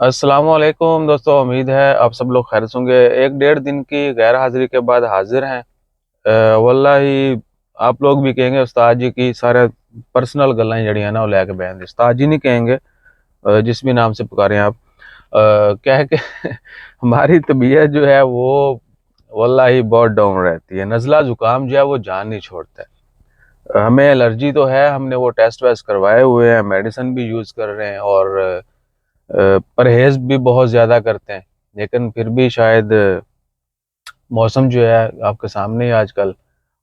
अस्सलाम वालेकुम दोस्तों, उम्मीद है आप सब लोग खैर से होंगे। एक डेढ़ दिन की गैर हाजिरी के बाद हाजिर हैं। वल्लाही आप लोग भी कहेंगे उस्ताद जी की सारे पर्सनल गल्लां जड़ियां ना वो लैके बहन दे। उस्ताद जी नहीं कहेंगे, जिस भी नाम से पुकारें आप। क्या है कि हमारी तबीयत जो है वो वल्लाही बहुत डाउन रहती है। नज़ला ज़ुकाम जो है वो जान नहीं छोड़ता है। हमें एलर्जी तो है, हमने वो टेस्ट वेस्ट करवाए हुए हैं, मेडिसिन भी यूज़ कर रहे हैं और परहेज भी बहुत ज़्यादा करते हैं, लेकिन फिर भी शायद मौसम जो है आपके सामने ही आजकल,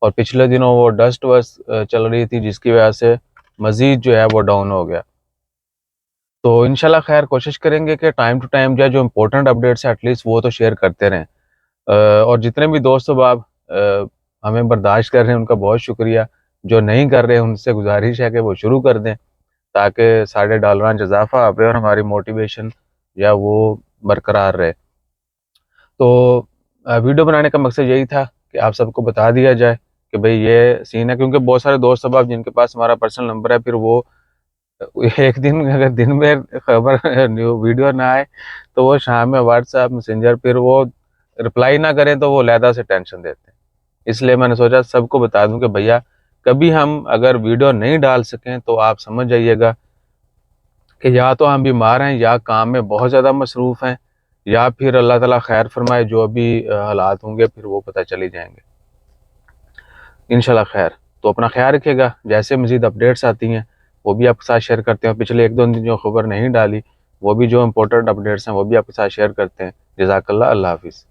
और पिछले दिनों वो डस्ट वस्ट चल रही थी जिसकी वजह से मज़ीद जो है वो डाउन हो गया। तो इंशाल्लाह खैर कोशिश करेंगे कि टाइम टू टाइम जो इम्पोर्टेंट अपडेट्स हैं एटलीस्ट वो तो शेयर करते रहें। और जितने भी दोस्त अब आप हमें बर्दाश्त कर रहे हैं उनका बहुत शुक्रिया। जो नहीं कर रहे उनसे गुजारिश है कि वो शुरू कर दें, ताकि साढ़े डॉलरां च इजाफा आवे और हमारी मोटिवेशन या वो बरकरार रहे। तो वीडियो बनाने का मकसद यही था कि आप सबको बता दिया जाए कि भाई ये सीन है, क्योंकि बहुत सारे दोस्त अब जिनके पास हमारा पर्सनल नंबर है, फिर वो एक दिन अगर दिन में खबर न्यू वीडियो ना आए तो वो शाम में व्हाट्सएप मैसेंजर फिर वो रिप्लाई ना करें तो वो अलहदा से टेंशन देते हैं। इसलिए मैंने सोचा सबको बता दूं कि भैया कभी हम अगर वीडियो नहीं डाल सकें तो आप समझ जाइएगा कि या तो हम बीमार हैं या काम में बहुत ज़्यादा मसरूफ़ हैं, या फिर अल्लाह ताला खैर फरमाए जो अभी हालात होंगे फिर वो पता चल ही जाएंगे इंशाल्लाह खैर। तो अपना ख्याल रखिएगा। जैसे मज़ीद अपडेट्स आती हैं वो भी आपके साथ शेयर करते हैं। पिछले एक दो दिन जो खबर नहीं डाली वो भी जो इम्पोर्टेंट अपडेट्स हैं वो भी आपके साथ शेयर करते हैं। जज़ाकल्लाह, अल्लाह हाफिज़।